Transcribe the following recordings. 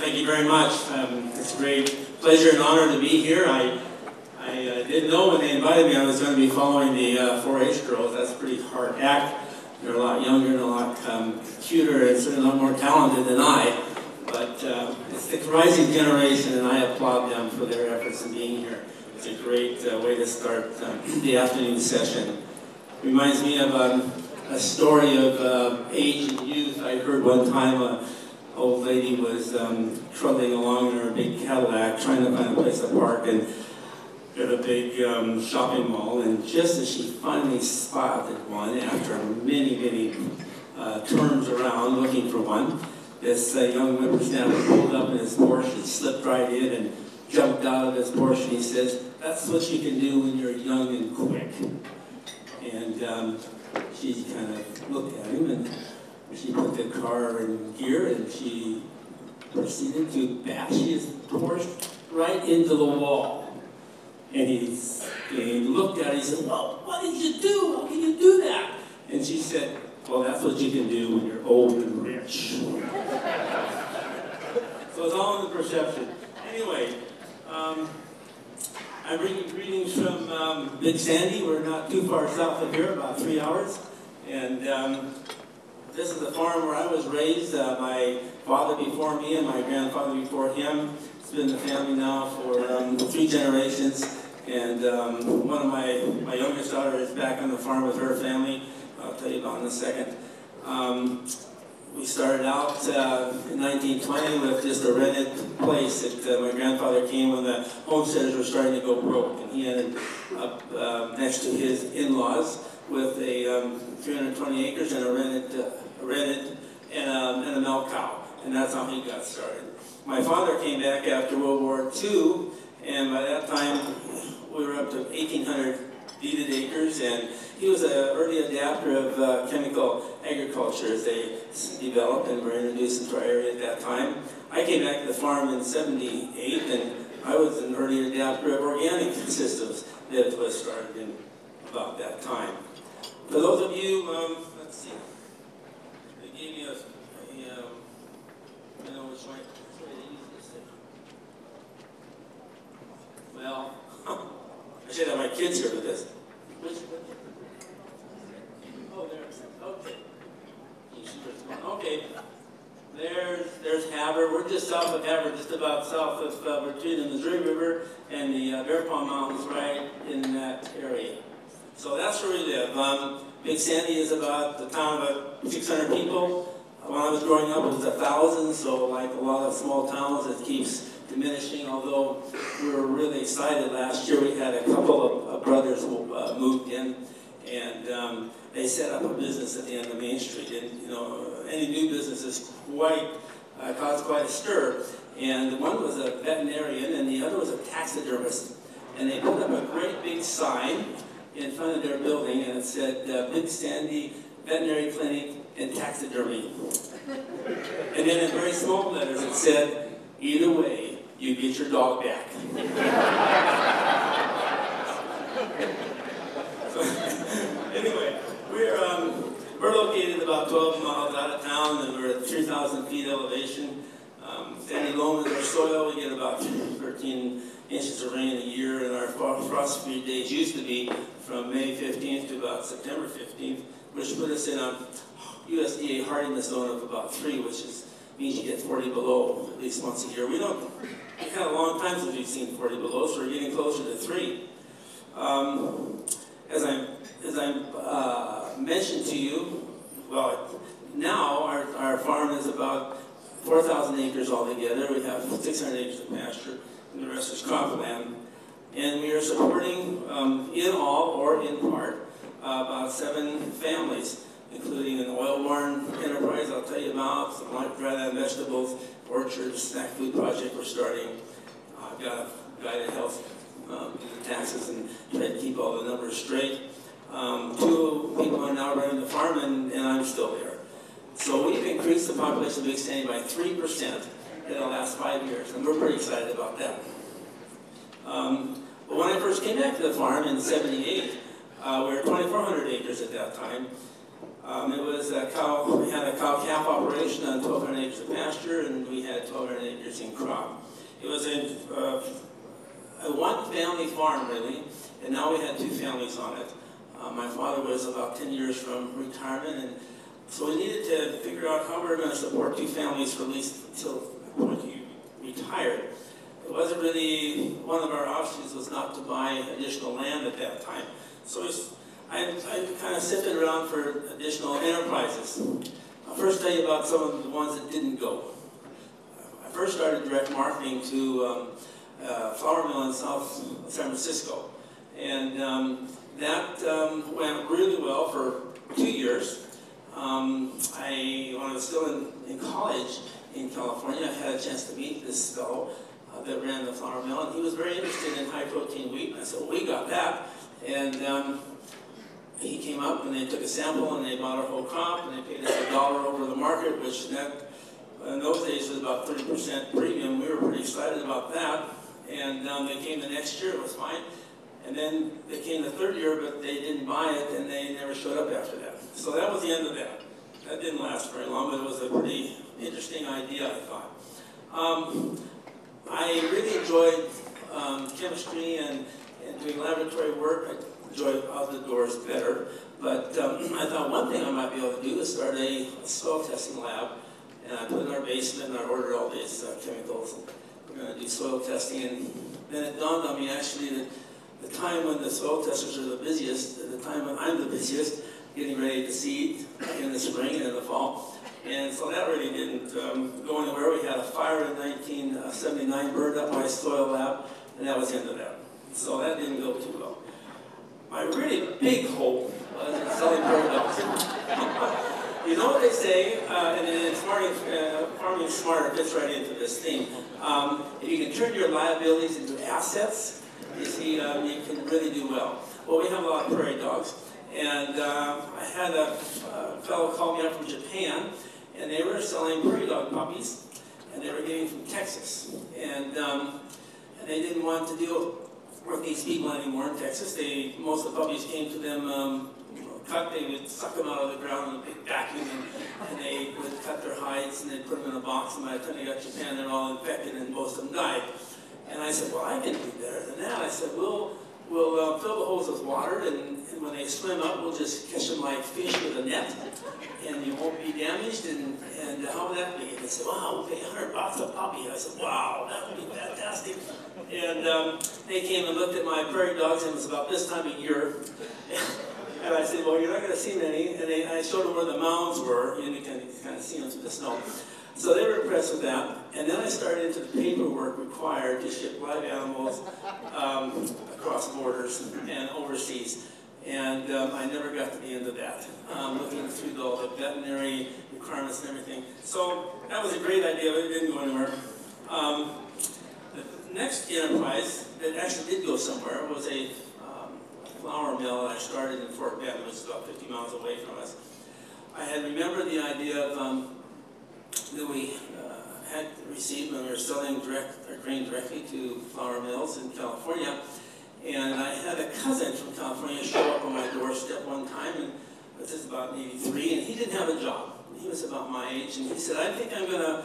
Thank you very much. It's a great pleasure and honor to be here. I didn't know when they invited me I was going to be following the 4-H girls. That's a pretty hard act. They're a lot younger and a lot cuter and certainly a lot more talented than I. But it's the rising generation, and I applaud them for their efforts in being here. It's a great way to start the afternoon session. Reminds me of a story of age and youth. I heard one time an old lady was trundling along in her big Cadillac trying to find a place to park and at a big shopping mall, and just as she finally spotted one after many turns around looking for one, this young whippersnapper pulled up in his Porsche and slipped right in and jumped out of his Porsche, and he says, "That's what you can do when you're young and quick." And she kind of looked at him, and she put the car in gear, and she proceeded to bash his Porsche right into the wall. And he looked at her, he said, "Well, what did you do? How can you do that?" And she said, "Well, that's what you can do when you're old and rich." So it's all in the perception. Anyway, I'm bringing greetings from Big Sandy. We're not too far south of here, about 3 hours. And this is the farm where I was raised. My father before me and my grandfather before him. It's been in the family now for 3 generations. And one of my youngest daughter is back on the farm with her family. I'll tell you about in a second. We started out in 1920 with just a rented place that my grandfather came when the homesteaders were starting to go broke. And he ended up next to his in-laws with a 320 acres and a rented and a milk cow. And that's how he got started. My father came back after World War II, and by that time we were up to 1,800 deeded acres, and he was an early adapter of chemical agriculture as they developed and were introduced into our area at that time. I came back to the farm in '78, and I was an early adapter of organic systems that was started in about that time. For those of you, let's see, they gave me I know which way to use this thing. Well, I should have my kids here for this. Which one? Oh, there's, okay. Okay, there's Havre. We're just south of Havre, just about south of between the Missouri River and the Bear Paw Mountains, right in that area. So that's where we live. Big Sandy is about the town of about 600 people. When I was growing up, it was 1,000, so like a lot of small towns, it keeps diminishing, although we were really excited last year. We had a couple of brothers who moved in, and they set up a business at the end of Main Street. And, you know, any new business is caused quite a stir. And one was a veterinarian, and the other was a taxidermist. And they put up a great big sign in front of their building, and it said, Big Sandy Veterinary Clinic and Taxidermy. And then in very small letters it said, "Either way, you get your dog back." So, anyway, we're located about 12 miles out of town, and we're at 3,000 feet elevation. Sandy loam is our soil. We get about 13 inches of rain a year, and our frost-free days used to be from May 15th to about September 15th, which put us in a USDA hardiness zone of about 3, which means you get 40 below at least once a year. We've had a long time since we've seen 40 below, so we're getting closer to 3. As I mentioned to you, well, now our farm is about 4,000 acres altogether. We have 600 acres of pasture, and the rest is cropland. And we are supporting, in all or in part, about 7 families, including an oil-borne enterprise I'll tell you about, some Dryland vegetables, orchards, snack food project we're starting. I've got a guy that helps do the taxes and try to keep all the numbers straight. 2 people are now running the farm, and I'm still there. So we've increased the population of Big Sandy by 3% in the last 5 years, and we're pretty excited about that. But when I first came back to the farm in '78, we were 2,400 acres at that time. It was a cow, we had a cow-calf operation on 1,200 acres of pasture, and we had 1,200 acres in crop. It was a one-family farm, really, and now we had 2 families on it. My father was about 10 years from retirement, and so we needed to figure out how we were going to support 2 families for at least until the point he retired. It wasn't really, one of our options was not to buy additional land at that time. So I kind of sifted around for additional enterprises. I'll first tell you about some of the ones that didn't go. I first started direct marketing to a flour mill in South San Francisco. And that went really well for 2 years. When I was still in college in California, I had a chance to meet this fellow that ran the flour mill, and he was very interested in high-protein wheat. And I said, well, we got that. And he came up, and they took a sample, and they bought our whole crop, and they paid us $1 over the market, which in those days was about 30% premium. We were pretty excited about that. And they came the next year, it was fine. And then they came the 3rd year, but they didn't buy it, and they never showed up after that. So that was the end of that. That didn't last very long, but it was a pretty interesting idea, I thought. I really enjoyed chemistry and doing laboratory work. I enjoyed outdoors better. But I thought one thing I might be able to do is start a soil testing lab. And I put it in our basement, and I ordered all these chemicals. We're going to do soil testing. And then it dawned on me, actually, that the time when the soil testers are the busiest, the time when I'm the busiest, getting ready to seed in the spring and in the fall. And so that really didn't go anywhere. We had a fire in 1979, burned up my soil lab, and that was the end of that. So that didn't go too well. My really big hope was in selling prairie dogs. You know what they say, and it's farming smarter fits right into this theme. If you can turn your liabilities into assets, you see, you can really do well. Well, we have a lot of prairie dogs, and I had a fellow call me up from Japan, and they were selling prairie dog puppies, and they were getting from Texas. And they didn't want to deal with these people anymore in Texas. Most of the puppies came to them cut. They would suck them out of the ground in a big vacuum, and they would cut their hides, and they'd put them in a box, and by the time they got to Japan, they're all infected, and most of them died. And I said, well, I can do better than that. I said, we'll fill the holes with water, and when they swim up, we'll just catch them like fish with a net, and you won't be damaged, and how would that be? And they said, wow, we'll pay $100 a puppy. I said, wow, that would be fantastic. And they came and looked at my prairie dogs, and it was about this time of year. And I said, well, you're not going to see many. And I showed them where the mounds were, and you can kind of see them through the snow. So they were impressed with that. And then I started into the paperwork required to ship live animals across borders and overseas. And I never got to the end of that, looking through all the veterinary requirements and everything. So that was a great idea, but it didn't go anywhere. The next enterprise that actually did go somewhere was a flour mill that I started in Fort Bend, which is about 50 miles away from us. I had remembered the idea of that we had received when we were selling our grain directly to flour mills in California. And I had a cousin from California show up on my doorstep one time, and this is about '83, and he didn't have a job. He was about my age, and he said, I think I'm going to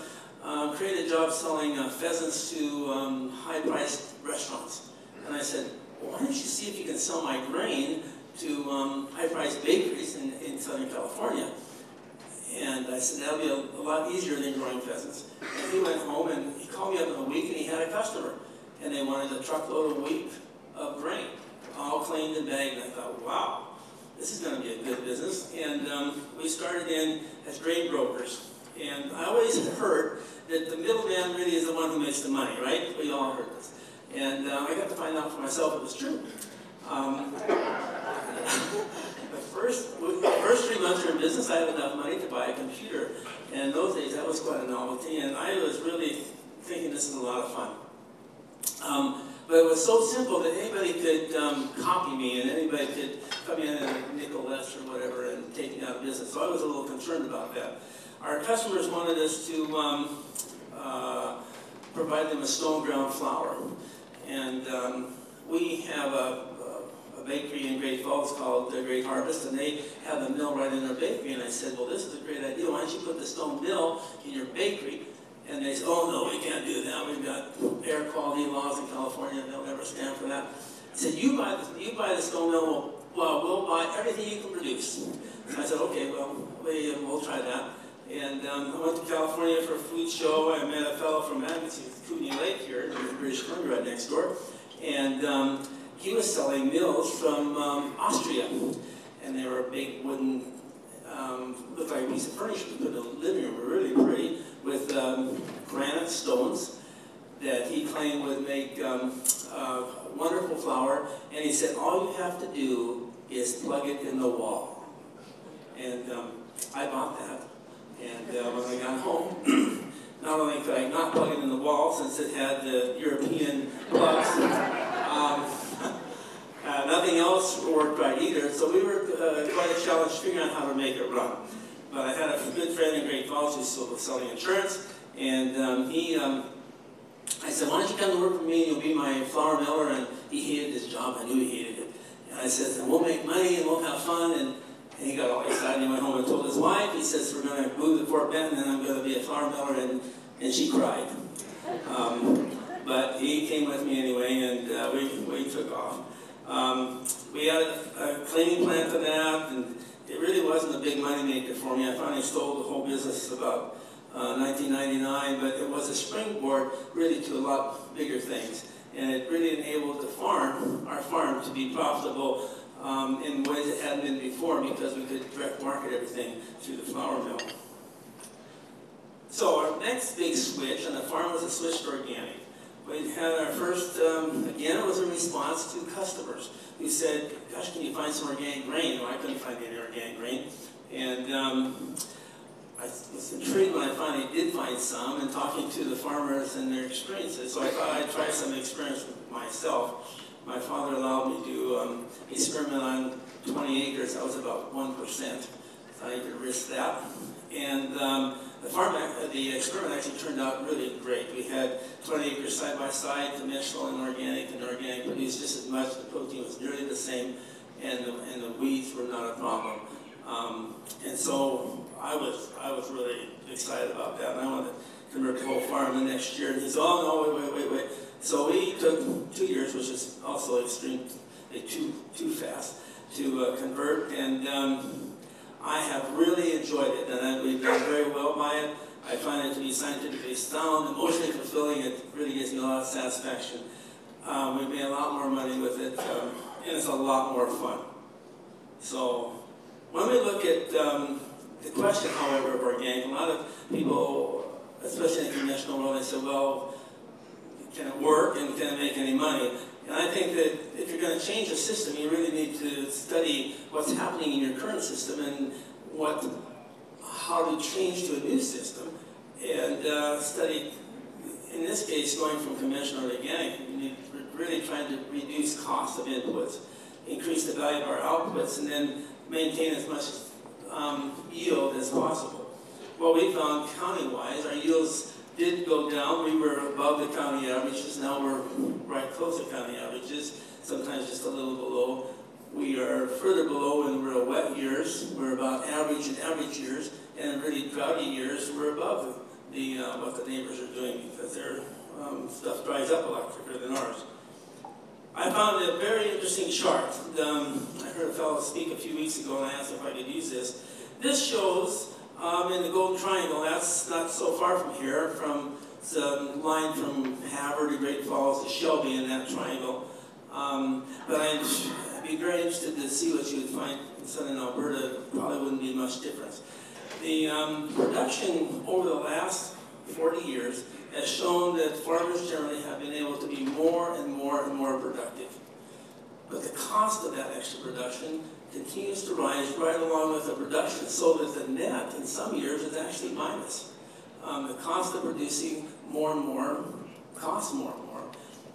create a job selling pheasants to high-priced restaurants. And I said, well, why don't you see if you can sell my grain to high-priced bakeries in Southern California? And I said, that'll be a lot easier than growing pheasants. And he went home, and he called me up in a week, and he had a customer. And they wanted a truckload a week of grain, all cleaned and bagged. And I thought, wow, this is going to be a good business. And we started in as grain brokers. And I always heard that the middleman really is the one who makes the money, right? We all heard this. And I got to find out for myself it was true. The first 3 months we were in business, I had enough money to buy a computer. And in those days, that was quite a novelty. And I was really thinking this is a lot of fun. But it was so simple that anybody could copy me, and anybody could come in and nickel less or whatever and take me out of business. So I was a little concerned about that. Our customers wanted us to provide them a stone ground flour. And we have a bakery in Great Falls called Great Harvest, and they have a mill right in their bakery. And I said, well, this is a great idea. Why don't you put the stone mill in your bakery? And they said, oh, no, we can't do that. We've got air quality laws in California, and they'll never stand for that. I said, you buy the stone mill, we'll buy everything you can produce. So I said, okay, well, we'll try that. And I went to California for a food show. I met a fellow from Kootenai Lake here in British Columbia, right next door. And he was selling mills from Austria. And they were big wooden, looked like a piece of furniture to put in the living room. Were really pretty, with granite stones that he claimed would make wonderful flour. And he said, all you have to do is plug it in the wall. And I bought that. And when I got home, not only could I not plug it in the wall, since it had the European plugs, nothing else worked right either. So we were quite a challenge figuring out how to make it run. But I had a good friend in Great Falls who was selling insurance, and I said, why don't you come to work for me and you'll be my flour miller? And he hated his job. I knew he hated it. And I said, and we'll make money and we'll have fun. And he got all excited. He went home and told his wife. He says, we're going to move to Fort Benton and I'm going to be a flour miller. And she cried. But he came with me anyway, and we took off. We had a cleaning plant for that, and it really wasn't a big money maker for me. I finally sold the whole business about 1999, but it was a springboard really to a lot bigger things. And it really enabled the farm, our farm, to be profitable in ways it hadn't been before, because we could direct market everything through the flour mill. So our next big switch on the farm was a switch to organic. We had our first, again, it was a response to customers who said, gosh, can you find some organic grain? Well, I couldn't find any organic grain. And I was intrigued when I finally did find some, and talking to the farmers and their experiences. So I thought I'd try some experience myself. My father allowed me to experiment on 20 acres. That was about 1%. So I could risk that. And the experiment actually turned out really great. We had 20 acres side by side, conventional and organic produced just as much. The protein was nearly the same, and the weeds were not a problem. And so I was really excited about that, and I wanted to convert the whole farm the next year. And he said, oh no, wait. So we took 2 years, which is also extreme, too fast to convert, and I have really enjoyed it, and we've done very well by it. I find it to be scientifically sound, emotionally fulfilling. It really gives me a lot of satisfaction. We've made a lot more money with it, and it's a lot more fun. So when we look at the question, however, of organic, a lot of people, especially in the conventional world, they say, well, can it work and can it make any money? And I think that if you're going to change a system, you really need to study what's happening in your current system and how to change to a new system, and study, in this case, going from conventional to organic. We're really trying to reduce cost of inputs, increase the value of our outputs, and then maintain as much yield as possible. Well, we found county-wise, our yields did go down. We were above the county averages. Now we're right close to county averages, sometimes just a little below. We are further below when we're wet years. We're about average in average years, and in really droughty years, we're above what the neighbors are doing, because their stuff dries up a lot quicker than ours. I found a very interesting chart. I heard a fellow speak a few weeks ago, and I asked him if I could use this. This shows in the Golden Triangle, that's not so far from here, from the line from Havre to Great Falls to Shelby in that triangle. But I'd be very interested to see what you would find in southern Alberta. Probably wouldn't be much difference. The production over the last 40 years has shown that farmers generally have been able to be more and more productive. But the cost of that extra production continues to rise right along with the production, so that the net in some years is actually minus. The cost of producing more and more costs more and more.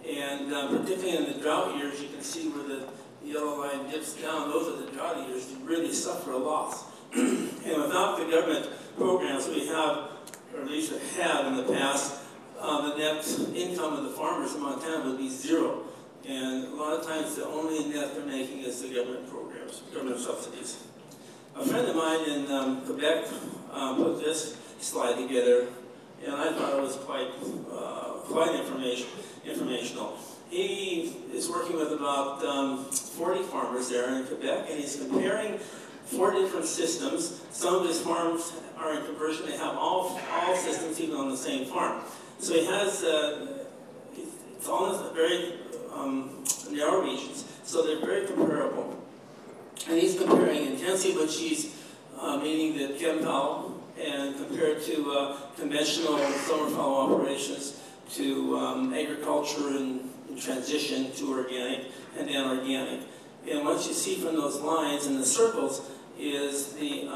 And particularly in the drought years, you can see where the yellow line dips down. Those are the drought years. You really suffer a loss. And without the government programs we have, or at least have had in the past, the net income of the farmers in Montana would be zero. And a lot of times the only net they're making is the government programs, government subsidies. A friend of mine in Quebec put this slide together, and I thought it was quite informational. He is working with about 40 farmers there in Quebec, and he's comparing 4 different systems. Some of his farms are in conversion. They have all systems even on the same farm. So he has, it's all in very narrow regions, so they're very comparable. And he's comparing intensive cheese, meaning the chem-fowl, and compared to conventional summer fallow operations, to agriculture and transition to organic, and then organic. And what you see from those lines in the circles is the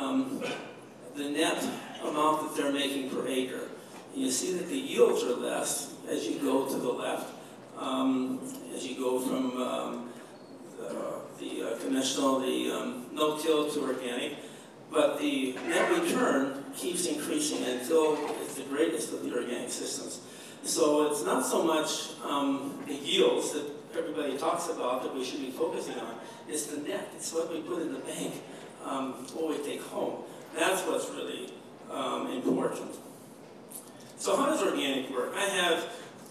net amount that they're making per acre. And you see that the yields are less as you go to the left, as you go from the conventional, no-till to organic, but the net return keeps increasing until it's the greatest of the organic systems. So it's not so much the yields that everybody talks about that we should be focusing on. It's the net. It's what we put in the bank, what we take home. That's what's really important. So how does organic work? I have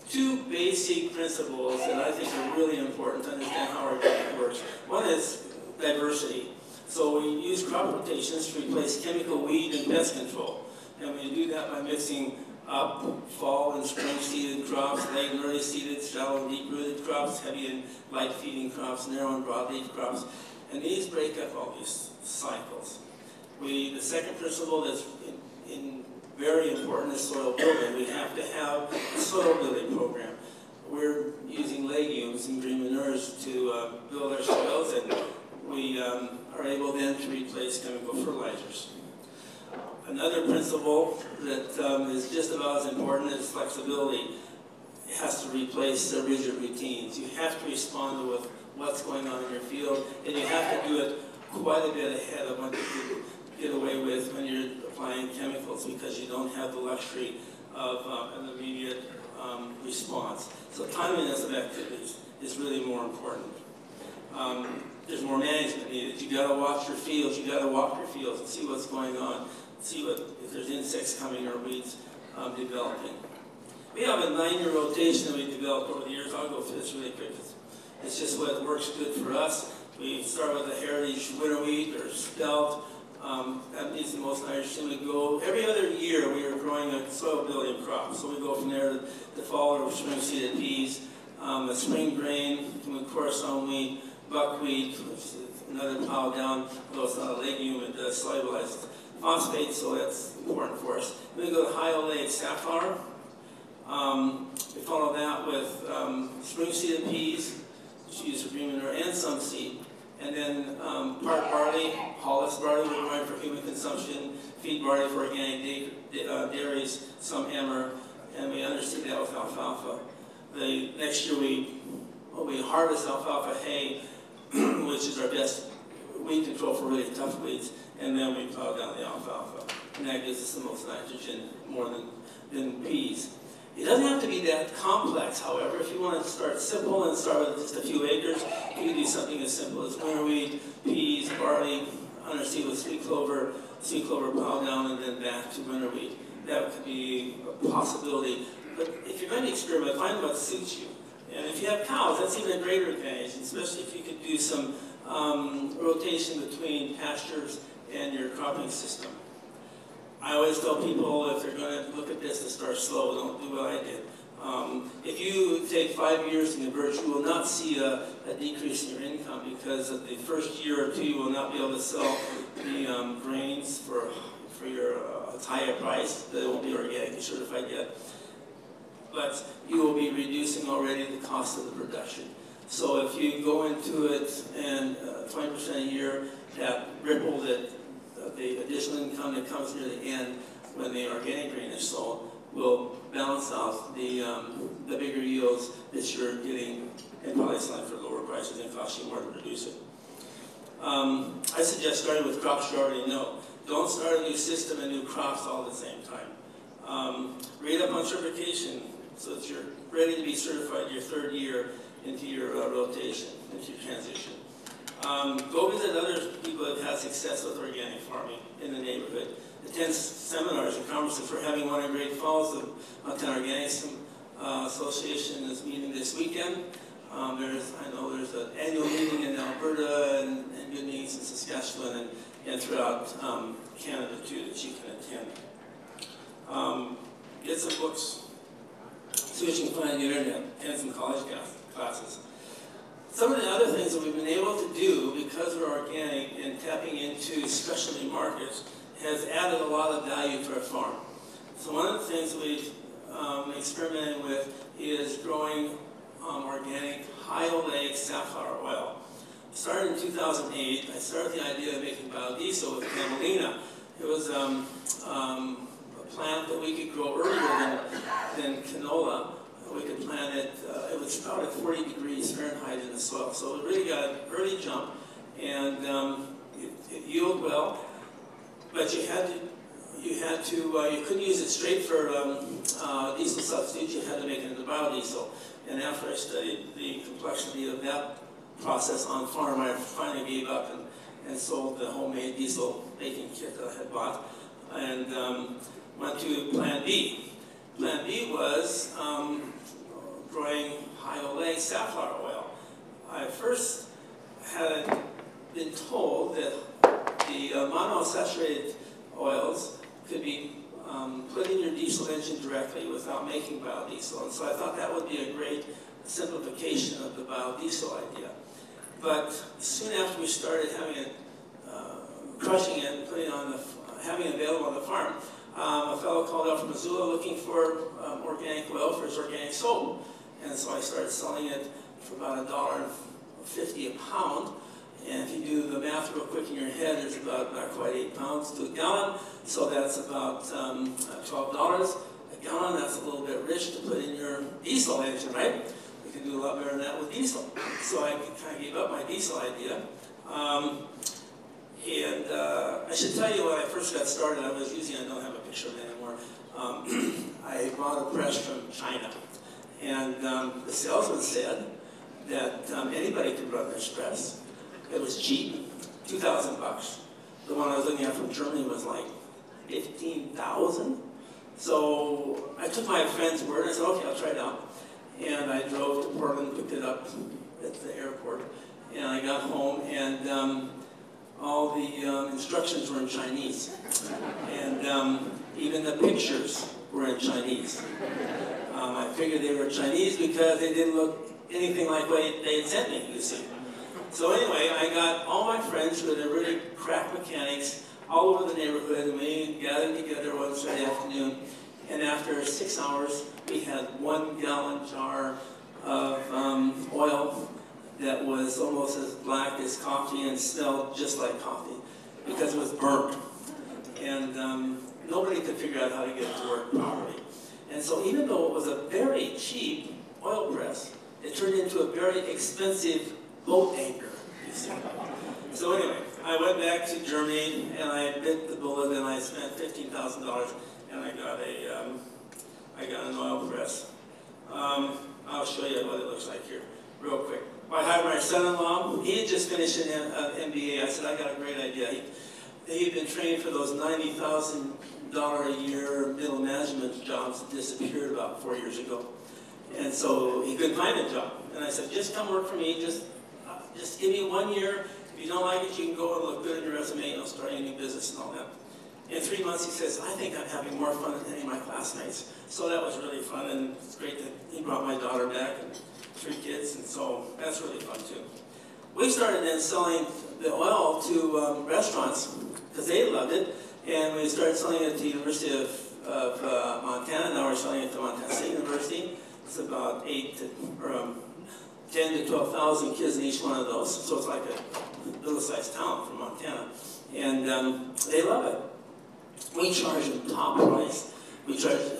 2 basic principles that I think are really important to understand how organic works. One is diversity. So we use crop rotations to replace chemical weed and pest control. And we do that by mixing up fall and spring seeded crops, late and early seeded, shallow and deep rooted crops, heavy and light feeding crops, narrow and broadleaf crops. And these break up all these cycles. The second principle that's very important is soil building. We have to have a soil building program. We're using legumes and green manures to build our soils, and we are able then to replace chemical fertilizers. Another principle that is just about as important is flexibility. It has to replace the rigid routines. You have to respond to what's going on in your field, and you have to do it quite a bit ahead of what you get away with when you're applying chemicals, because you don't have the luxury of an immediate response. So timeliness of activities is really more important. There's more management needed. You got to watch your fields. You got to walk your fields and see what's going on. See if there's insects coming or weeds developing. We have a 9-year rotation that we developed over the years. I'll go through this really quick. It's just what works good for us. We start with a heritage winter wheat or spelt. That needs the most nitrogen. We go every other year. We are growing a soil building crop. So we go from there to the fall or spring seeded peas, a spring grain, of course on wheat, buckwheat, which is another pile down. Although it's not a legume, it does solubilize phosphate, so that's important for us. Then we go to high oleic safflower. We follow that with spring seeded peas, which use for green manure, and some seed. And then part barley, hulless barley we're growing for human consumption, feed barley for organic dairies, some emmer, and we underseed that with alfalfa. The next year we harvest alfalfa hay, which is our best weed control for really tough weeds, and then we plow down the alfalfa. And that gives us the most nitrogen, more than peas. It doesn't have to be that complex, however. If you want to start simple and start with just a few acres, you can do something as simple as winter wheat, peas, barley, underseed with sweet clover plow down, and then back to winter wheat. That could be a possibility. But if you're going to experiment, find what suits you. And if you have cows, that's even a greater advantage, especially if you could do some rotation between pastures and your cropping system. I always tell people, if they're going to look at this, to start slow. Don't do what I did. If you take 5 years to convert, you will not see a decrease in your income, because of the first year or two, you will not be able to sell the grains for your higher price. They won't be organically certified yet. But you will be reducing already the cost of the production. So if you go into it and 20% a year, that ripple, that the additional income that comes near the end when the organic grain is sold will balance out the bigger yields that you're getting and probably selling for lower prices and cost you more to produce it. I suggest starting with crops you already know. Don't start a new system and new crops all at the same time. Read up on certification so that you're ready to be certified your 3rd year into your rotation, into your transition. Go visit other people that have had success with organic farming in the neighborhood. Attend seminars and conferences. We're having one in Great Falls. The Montana Organics Association is meeting this weekend. I know there's an annual meeting in Alberta and good meetings in Saskatchewan and throughout Canada too that you can attend. Get some books. See what you can find on the internet. Attend some college classes. Some of the other things that we've been able to do because we're organic and tapping into specialty markets has added a lot of value to our farm. So one of the things that we've experimented with is growing organic high oleic safflower oil. Started in 2008, I started the idea of making biodiesel with camelina. It was a plant that we could grow earlier than canola. We could plant it, it would sprout at 40 degrees Fahrenheit in the soil. So it really got an early jump and it yielded well. But you couldn't use it straight for diesel substitutes. You had to make it into biodiesel. And after I studied the complexity of that process on farm, I finally gave up and sold the homemade diesel baking kit that I had bought and went to Plan B. Plan B was growing high oleic safflower oil. I first had been told that the monounsaturated oils could be put in your diesel engine directly without making biodiesel. And so I thought that would be a great simplification of the biodiesel idea. But soon after we started having it, crushing it and putting it on having it available on the farm, a fellow called out from Missoula looking for organic oil for his organic soap. And so I started selling it for about $1.50 a pound. And if you do the math real quick in your head, it's about not quite 8 pounds to a gallon. So that's about $12 a gallon. That's a little bit rich to put in your diesel engine, right? You can do a lot better than that with diesel. So I kind of gave up my diesel idea. I should tell you when I first got started, I don't have a picture of it anymore. I bought a press from China. And the salesman said that anybody could run this press. It was cheap, $2,000. The one I was looking at from Germany was like $15,000. So I took my friend's word and I said, okay, I'll try it out. And I drove to Portland, picked it up at the airport, and I got home and all the instructions were in Chinese. And even the pictures were in Chinese. I figured they were Chinese because they didn't look anything like what they had sent me, you see. So anyway, I got all my friends who were really crack mechanics all over the neighborhood, and we gathered together one Saturday afternoon, and after 6 hours, we had 1 gallon jar of oil that was almost as black as coffee and smelled just like coffee because it was burnt. And nobody could figure out how to get it to work properly. And so even though it was a very cheap oil press, it turned into a very expensive boat anchor, you see. So anyway, I went back to Germany and I bit the bullet and I spent $15,000 and I got an oil press. I'll show you what it looks like here, real quick. I hired my son-in-law. He had just finished an MBA. I said, I got a great idea. He'd been trained for those $90,000 a year middle management jobs that disappeared about 4 years ago. And so he couldn't find a job. And I said, just come work for me. Just give me 1 year. If you don't like it, you can go and look good in your resume, starting a new business and all that. In 3 months, he says, I think I'm having more fun than any of my classmates. So that was really fun, and it's great that he brought my daughter back and 3 kids, and so that's really fun too. We started then selling the oil to restaurants because they loved it, and we started selling it to the University of Montana. Now we're selling it to Montana State University. It's about 10 to 12,000 kids in each one of those, so it's like a little-sized town from Montana, and they love it. We charge them top price.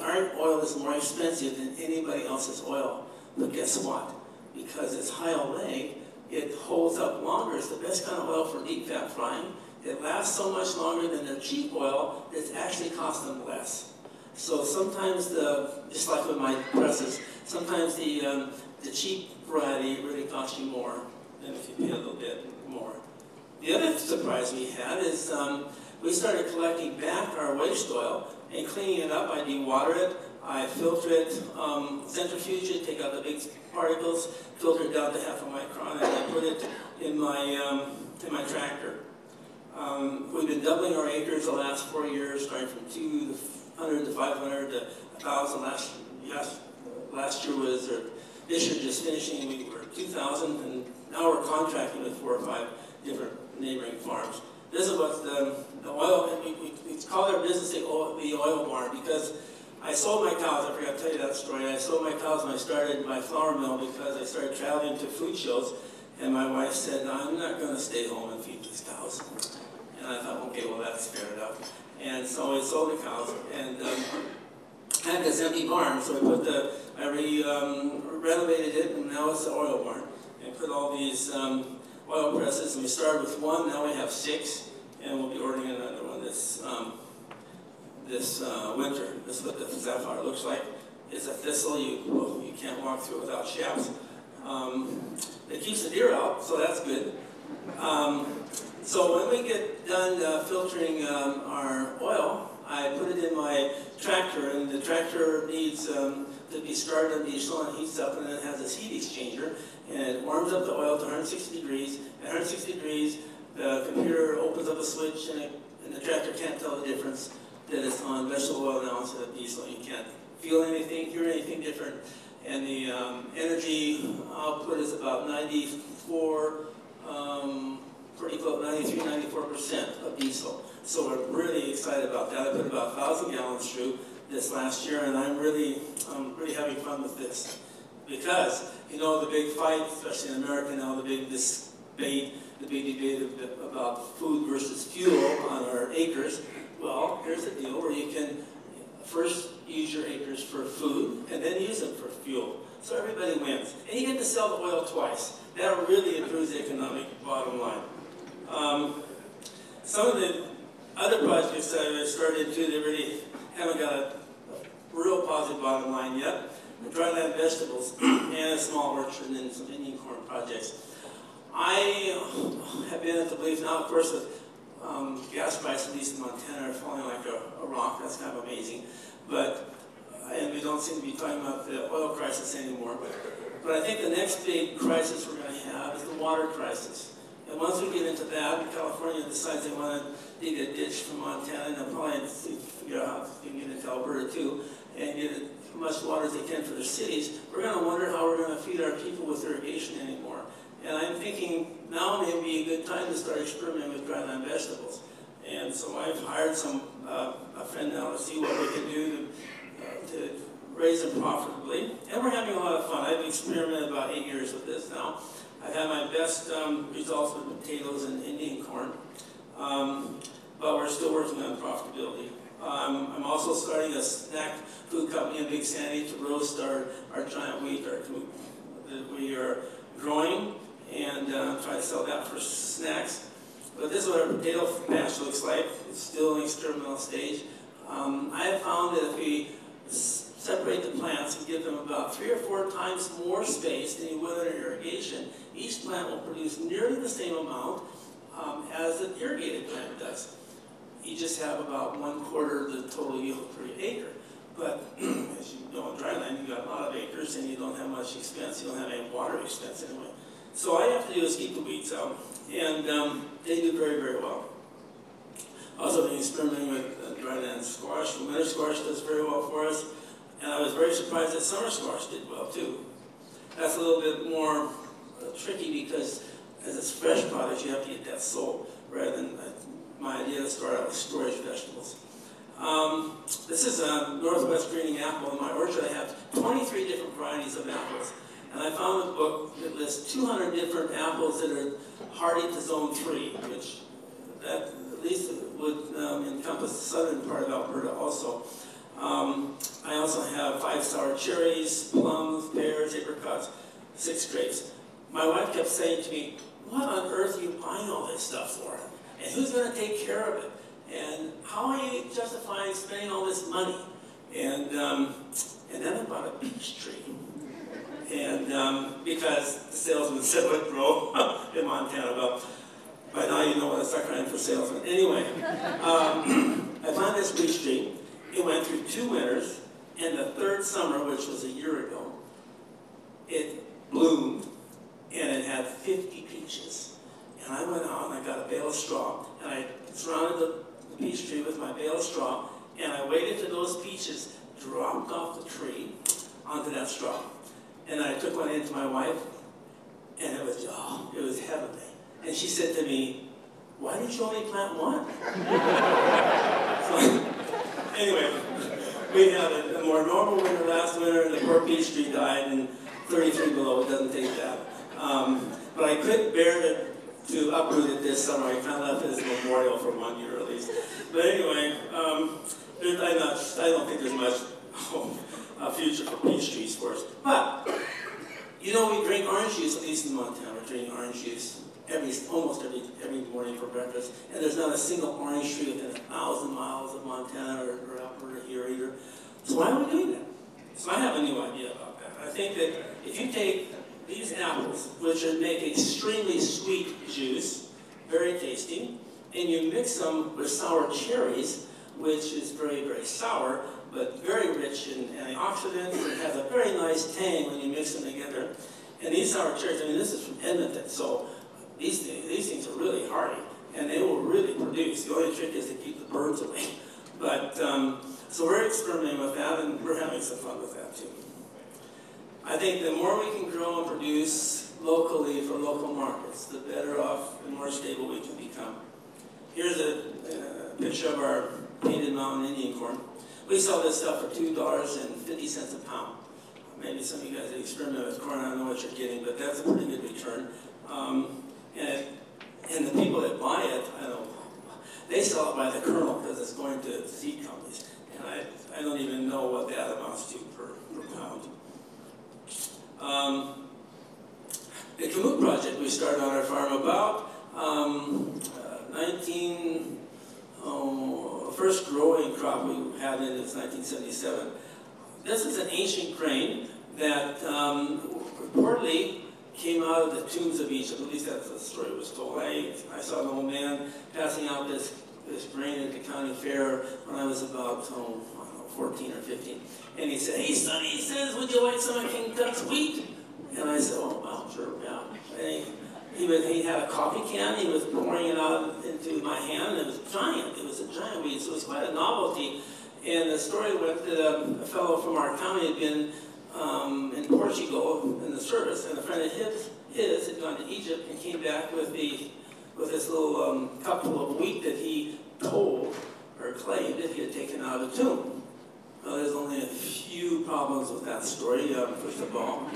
Our oil is more expensive than anybody else's oil. But guess what? Because it's high oleic, it holds up longer. It's the best kind of oil for deep fat frying. It lasts so much longer than the cheap oil, it's actually cost them less. So sometimes just like with my presses, sometimes the the cheap variety really costs you more than if you pay a little bit more. The other surprise we had is we started collecting back our waste oil and cleaning it up. I dewater it, I filter it, centrifuge it, take out the big particles, filter it down to half a micron, and I put it in my tractor. We've been doubling our acres the last 4 years, starting from 200 to 500 to 1,000. Last year was, or this year just finishing, we were 2,000, and now we're contracting with 4 or 5 different neighboring farms. This is what the oil, and we call our business the oil barn, because I sold my cows. I forgot to tell you that story. I sold my cows when I started my flour mill because I started traveling to food shows, and my wife said, I'm not going to stay home and feed these cows. And I thought, okay, well, that's fair enough. And so I sold the cows, and I had this empty barn, so I renovated it, and now it's the oil barn. And put all these oil presses, and we started with 1, now we have 6, and we'll be ordering another one this winter. This is what the sapphire looks like. It's a thistle, you can't walk through it without shafts. It keeps the deer out, so that's good. So when we get done filtering our oil, I put it in my tractor, and the tractor needs to be started on diesel, and heats up, and then it has this heat exchanger, and it warms up the oil to 160 degrees. At 160 degrees, the computer opens up a switch, and the tractor can't tell the difference that it's on vegetable oil now instead of diesel. You can't feel anything, hear anything different, and the energy output is about 94, pretty close, 93, 94% of diesel. So we're really excited about that. I put about 1,000 gallons through this last year, and I'm really having fun with this. Because, you know, the big fight, especially in America now, the big debate about food versus fuel on our acres. Well, here's the deal where you can first use your acres for food and then use them for fuel. So everybody wins. And you get to sell the oil twice. That really improves the economic bottom line. Some of the other projects that I started into, they really haven't got a real positive bottom line yet. The Dryland vegetables and a small orchard and then some Indian corn projects. I have been at the belief now, of course, with gas prices, at least in Montana, are falling like a rock. That's kind of amazing. And we don't seem to be talking about the oil crisis anymore. But I think the next big crisis we're going to have is the water crisis. And once we get into that, and California decides they want to dig a ditch from Montana, and they'll probably figure out how they can get into Alberta too, and get as much water as they can for their cities, we're going to wonder how we're going to feed our people with irrigation anymore. And I'm thinking now may be a good time to start experimenting with dryland vegetables. And so I've hired a friend now to see what we can do to raise them profitably. And we're having a lot of fun. I've experimented about 8 years with this now. I've had my best results with potatoes and Indian corn, but we're still working on profitability. I'm also starting a snack food company in Big Sandy to roast our giant wheat, our Kamut, that we are growing, and try to sell that for snacks. But this is what our potato patch looks like. It's still in the experimental stage. I have found that if we separate the plants and give them about 3 or 4 times more space than you would in irrigation, each plant will produce nearly the same amount as an irrigated plant does. You just have about 1/4 the total yield per acre. But as you know, in dryland, you've got a lot of acres and you don't have much expense. You don't have any water expense anyway. So all you have to do is keep the weeds out, and they do very, very well. Also been experimenting with dryland squash. Winter squash does very well for us. And I was very surprised that summer squash did well too. That's a little bit more tricky because as it's fresh product, you have to get that sold rather than my idea to start out with storage vegetables. This is a Northwest greening apple. In my orchard, I have 23 different varieties of apples. And I found a book that lists 200 different apples that are hardy to zone 3, which that at least would encompass the southern part of Alberta also. I also have 5 sour cherries, plums, pears, apricots, 6 grapes. My wife kept saying to me, what on earth are you buying all this stuff for? And who's going to take care of it? And how are you justifying spending all this money? And then I bought a peach tree. And and because the salesman said would grow in Montana. But by now you know what a sucker I am for salesmen. Anyway, I found this peach tree. It went through 2 winters, and the 3rd summer, which was a year ago, it bloomed, and it had 50 peaches. And I went out and I got a bale of straw, and I surrounded the peach tree with my bale of straw, and I waited till those peaches dropped off the tree onto that straw. And I took one into my wife, and it was heavenly. And she said to me, "Why did you only plant one?" So, anyway, we had a more normal winter last winter, and the poor peach tree died, and 33 below, it doesn't take that. But I couldn't bear to uproot it this summer. I kind of left it as a memorial for 1 year at least. But anyway, I don't think there's much future for peach trees for us. But, you know, we drink orange juice, at least in Montana. We're drinking orange juice almost every morning for breakfast. And there's not a single orange tree within 1,000 miles of Montana or Alberta here either. So why are we doing that? So I have a new idea about that. I think that if you take these apples, which make extremely sweet juice, very tasty, and you mix them with sour cherries, which is very, very sour, but very rich in antioxidants, and has a very nice tang when you mix them together. And these sour cherries, I mean, this is from Edmonton, so these things are really hardy, and they will really produce. The only trick is to keep the birds away. But, so we're experimenting with that, and we're having some fun with that too. I think the more we can grow and produce locally for local markets, the better off and more stable we can become. Here's a picture of our painted mountain Indian corn. We sell this stuff for $2.50 a pound. Maybe some of you guys that experiment with corn, I don't know what you're getting, but that's a pretty good return. And the people that buy it, they sell it by the kernel because it's going to seed companies. And I don't even know what that amounts to per pound. The Kamut project we started on our farm about first growing crop we had in was 1977. This is an ancient grain that reportedly came out of the tombs of Egypt. At least that's the story was told. I saw an old man passing out this grain at the county fair when I was about 14 or 15. And he said, "Hey sonny," he says, "would you like some of King Tut's wheat?" And I said, "Oh, well, sure, yeah." And he had a coffee can, he was pouring it out into my hand, and it was giant. It was a giant wheat, so it was quite a novelty. And the story went that a fellow from our county had been in Portugal in the service, and a friend of his had gone to Egypt and came back with this little cup full of wheat that he told or claimed that he had taken out of the tomb. Well, there's only a few problems with that story. First of all,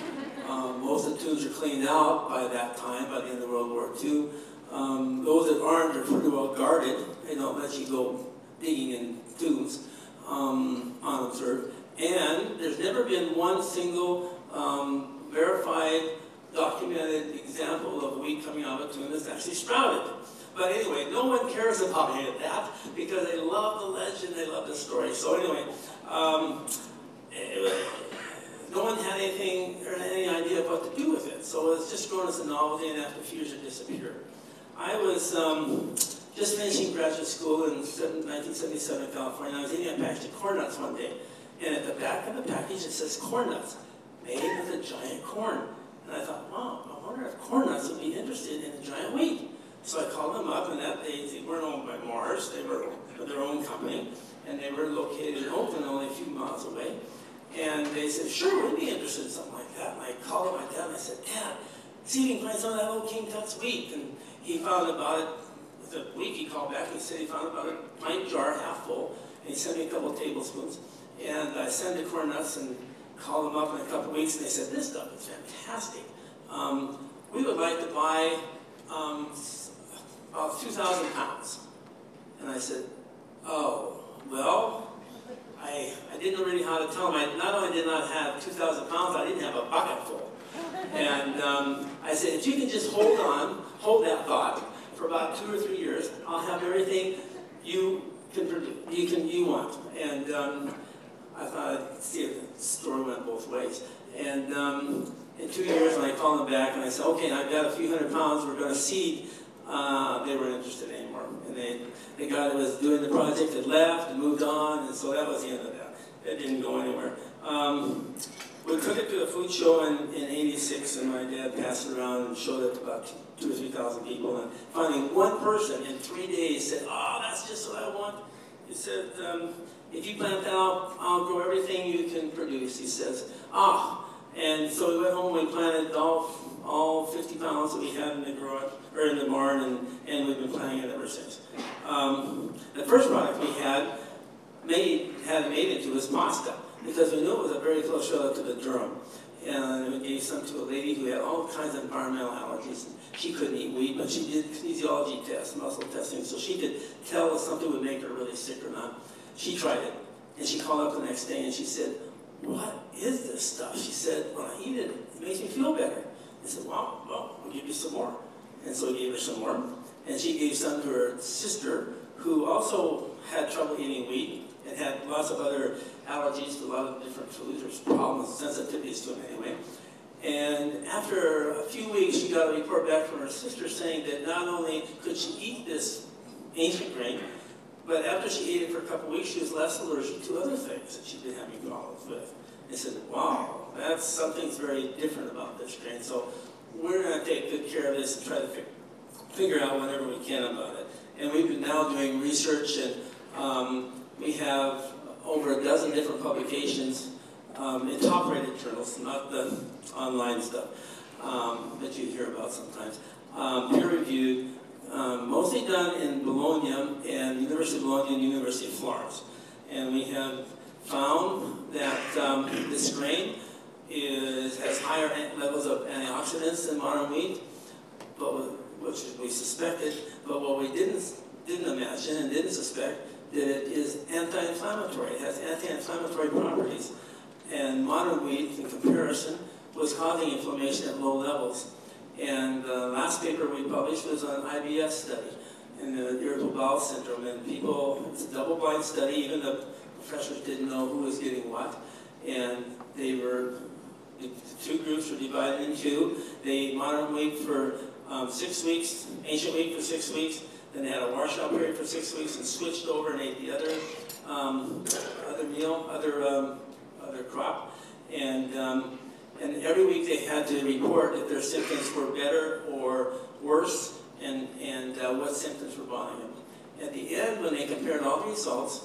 most of the tombs are cleaned out by that time, by the end of World War II. Those that aren't are pretty well guarded. They don't let you go digging in tombs unobserved. And there's never been one single verified, documented example of wheat coming out of a tomb that's actually sprouted. But anyway, no one cares about any of that because they love the legend, they love the story. So anyway, no one had anything or any idea of what to do with it. So it was just grown as a novelty, and after a few years it disappeared. I was just finishing graduate school in 1977 in California, and I was eating a package of corn nuts one day. And at the back of the package it says corn nuts, made with a giant corn. And I thought, wow, I wonder if corn nuts would be interested in a giant wheat. So I called them up, and that they weren't owned by Mars, they were their own company, and they were located in Oakland, only a few miles away. And they said, sure, we'd be interested in something like that. And I called up my dad, and I said, Dad, see if you can find some of that old King Tut's wheat. And he found about it, with a week he called back, and he said he found about a pint jar half full, and he sent me a couple of tablespoons. And I sent the corn nuts and called them up in a couple of weeks, and they said, this stuff is fantastic. We would like to buy about 2,000 pounds. And I said, oh, well, I didn't really know how to tell them. I not only did not have 2,000 pounds, I didn't have a bucket full. And I said, if you can just hold that thought for about 2 or 3 years, I'll have everything you can produce, you want. And I thought I'd see if the story went both ways. And in in 2 years, when I called them back and I said, okay, I've got a few hundred pounds, we're going to seed, they weren't interested anymore. And the guy that was doing the project had left and moved on, and so that was the end of that. It didn't go anywhere. We took it to a food show in '86, and my dad passed it around and showed it to about 2,000 or 3,000 people. And finally, one person in 3 days said, "Oh, that's just what I want." He said, "If you plant that, I'll grow everything you can produce." He says, and so we went home and we planted all 50 pounds that we had in the garage or in the barn, and we've been planting it ever since. The first product we had made into was pasta, because we knew it was a very close relative to durum. And we gave some to a lady who had all kinds of environmental allergies. She couldn't eat wheat, but she did physiology tests, muscle testing, so she could tell if something would make her really sick or not. She tried it, and she called up the next day and she said, "What is this stuff?" She said, "When I eat it, it makes me feel better." I said, "Wow, well, we'll give you some more." And so we gave her some more. And she gave some to her sister, who also had trouble eating wheat and had lots of other allergies to a lot of different foods, or problems, sensitivities to them anyway. And after a few weeks, she got a report back from her sister saying that not only could she eat this ancient grain, but after she ate it for a couple of weeks, she was less allergic to other things that she'd been having problems with. They said, "Wow, that's something's very different about this grain." So we're going to take good care of this and try to figure out whatever we can about it. And we've been now doing research, and we have over a dozen different publications in top-rated journals, not the online stuff that you hear about sometimes. Peer-reviewed, mostly done in Bologna and University of Bologna and University of Florence. And we have found that this grain has higher levels of antioxidants than modern wheat, which we suspected. But what we didn't imagine and didn't suspect, that it is anti-inflammatory. It has anti-inflammatory properties. And modern wheat, in comparison, was causing inflammation at low levels. And the last paper we published was on IBS study in the irritable bowel syndrome. And it's a double-blind study, even the professors didn't know who was getting what. And the two groups were divided in two. They modern wheat for 6 weeks, ancient wheat for 6 weeks. Then they had a washout period for 6 weeks and switched over and ate the other crop. And every week they had to report if their symptoms were better or worse, and what symptoms were bothering them. At the end, when they compared all the results,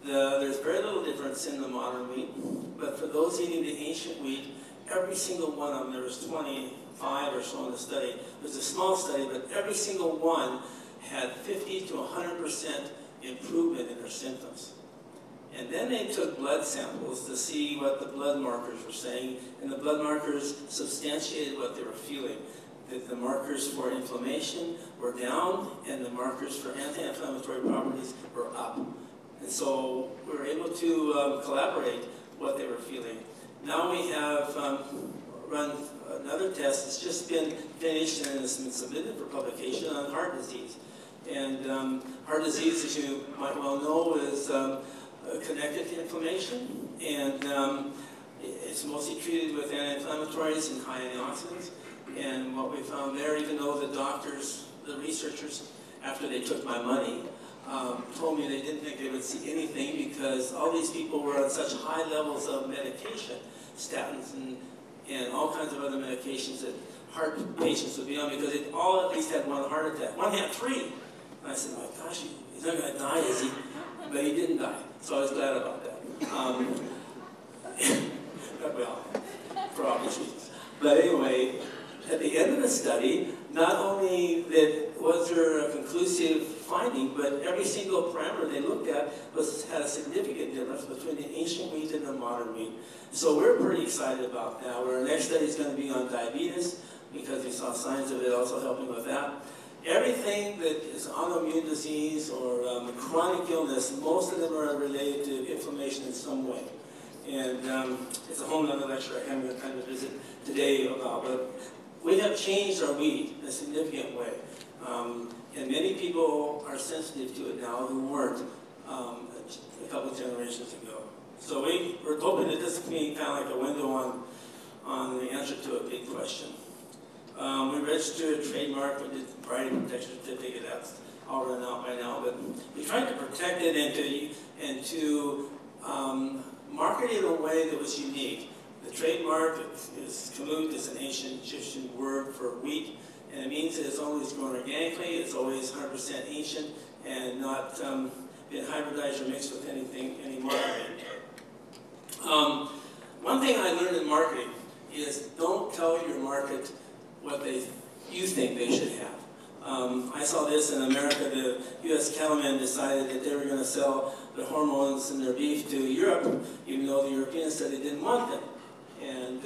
there's very little difference in the modern wheat. But for those eating the ancient wheat, every single one of them, there was 25 or so in the study. It was a small study, but every single one had 50 to 100% improvement in their symptoms. And then they took blood samples to see what the blood markers were saying, and the blood markers substantiated what they were feeling. That the markers for inflammation were down, and the markers for anti-inflammatory properties were up. And so we were able to collaborate what they were feeling. Now we have run another test that's just been finished and has been submitted for publication on heart disease. And heart disease, as you might well know, is connected to inflammation, and it's mostly treated with anti-inflammatories and high antioxidants. And what we found there, even though the researchers, after they took my money, told me they didn't think they would see anything because all these people were on such high levels of medication, statins and all kinds of other medications that heart patients would be on, because they all at least had one heart attack. One had 3. And I said, "My gosh, he's not going to die, is he?" But he didn't die, so I was glad about that. Well, for obvious reasons. But anyway, at the end of the study, not only was there a conclusive finding, but every single parameter they looked at had a significant difference between the ancient wheat and the modern wheat. So we're pretty excited about that. Our next study is going to be on diabetes, because we saw signs of it also helping with that. Everything that is autoimmune disease or chronic illness, most of them are related to inflammation in some way. And it's a whole other lecture I haven't got time to visit today about, but we have changed our wheat in a significant way. And many people are sensitive to it now who weren't a couple of generations ago. So we're hoping that this can be kind of like a window on the answer to a big question. We registered a trademark, we did variety protection certificate, that's all run out by now, but we tried to protect it and to market it in a way that was unique. The trademark is Kamut, is an ancient Egyptian word for wheat, and it means that it's always grown organically, it's always 100% ancient, and not been hybridized or mixed with anything, any marketing. One thing I learned in marketing is don't tell your market what you think they should have. I saw this in America. The U.S. cattlemen decided that they were going to sell the hormones in their beef to Europe, even though the Europeans said they didn't want them. And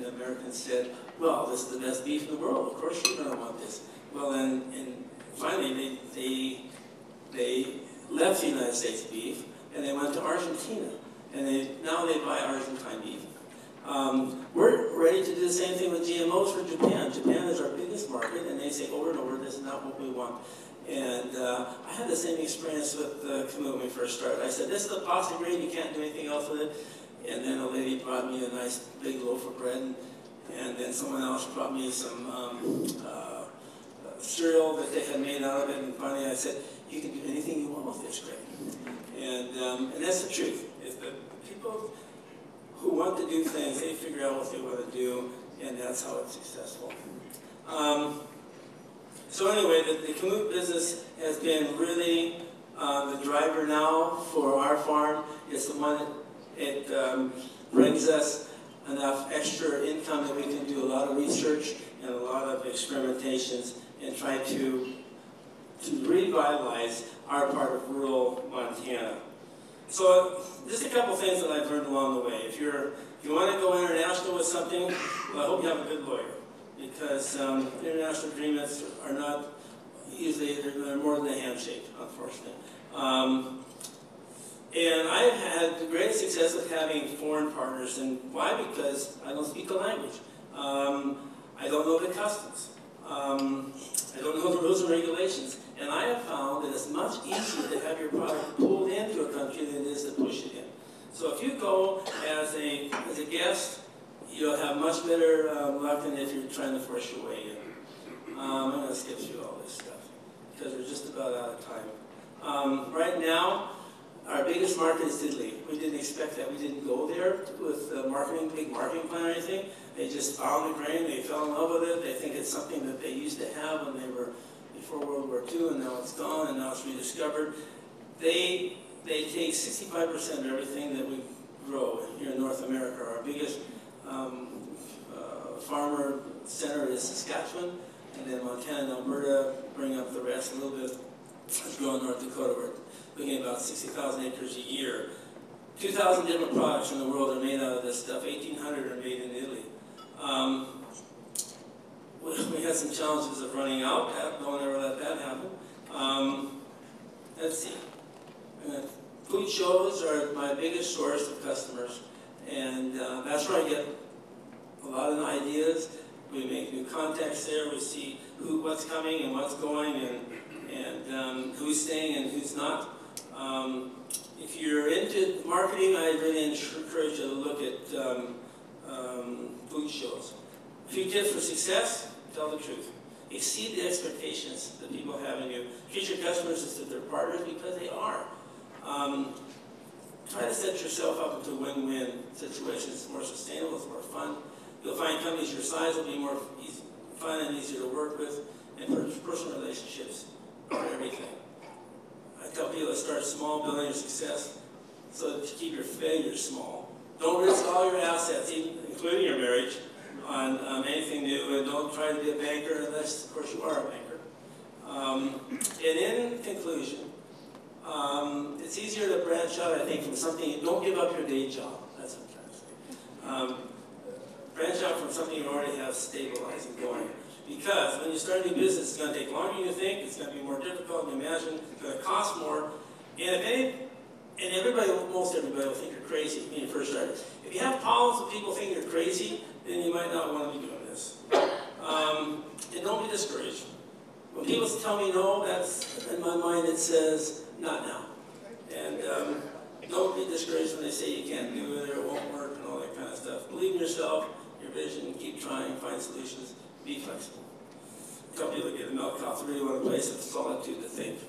the Americans said, well, this is the best beef in the world. Of course you're going to want this. Well, and finally they left the United States beef and they went to Argentina. And now they buy Argentine beef. We're ready to do the same thing with GMOs for Japan. Japan is our biggest market, and they say over and over, this is not what we want. And I had the same experience with Kamut when we first started. I said, this is the pasta grade, you can't do anything else with it. And then a lady brought me a nice big loaf of bread, and then someone else brought me some cereal that they had made out of it. And finally I said, you can do anything you want with this grade. And that's the truth, is that people who want to do things, they figure out what they want to do, and that's how it's successful. So anyway, the Kamut business has been really the driver now for our farm. It's the one that brings us enough extra income that we can do a lot of research and a lot of experimentations and try to revitalize our part of rural Montana. So just a couple things that I've learned along the way. If you want to go international with something, well, I hope you have a good lawyer, because international agreements are not usually, they're more than a handshake, unfortunately. And I've had the greatest success with having foreign partners. And why? Because I don't speak the language. I don't know the customs. I don't know the rules and regulations. And I have found that it's much easier to have your product pulled into a country than it is to push it in. So if you go as a guest, you'll have much better luck than if you're trying to force your way in. I'm going to skip through all this stuff because we're just about out of time. Right now, our biggest market is Italy. We didn't expect that. We didn't go there with a big marketing plan or anything. They just found the grain, they fell in love with it, they think it's something that they used to have when they were before World War II, and now it's gone, and now it's rediscovered. They take 65% of everything that we grow here in North America. Our biggest farmer center is Saskatchewan, and then Montana and Alberta bring up the rest a little bit. Let's go in North Dakota. We're looking at about 60,000 acres a year. 2,000 different products in the world are made out of this stuff. 1,800 are made in Italy. We had some challenges of running out. Don't ever let that happen. Let's see. Food shows are my biggest source of customers, and that's where I get a lot of ideas. We make new contacts there. We see what's coming and what's going, and who's staying and who's not. If you're into marketing, I really encourage you to look at food shows. A few tips for success: tell the truth. Exceed the expectations that people have in you. Treat your customers as if they're partners, because they are. Try to set yourself up into win-win situations. It's more sustainable, it's more fun. You'll find companies your size will be more fun and easier to work with, and personal relationships are everything. I tell people to start small, building your success, so that you keep your failures small. Don't risk all your assets, including your marriage, on anything new, and don't try to be a banker unless, of course, you are a banker. And in conclusion, it's easier to branch out, I think, from something. Don't give up your day job. That's what I'm trying to say. Branch out from something you already have stabilized and going. Because when you start a new business, it's going to take longer than you think. It's going to be more difficult than you imagine. It's going to cost more. And most everybody will think you're crazy when you first start. If you have problems with people thinking you're crazy, then you might not want to be doing this. And don't be discouraged. When people tell me no, that's in my mind it says, not now. And don't be discouraged when they say you can't do it or it won't work and all that kind of stuff. Believe in yourself, your vision, keep trying, find solutions, be flexible. A couple people that get the milk cops really want a place of solitude to think.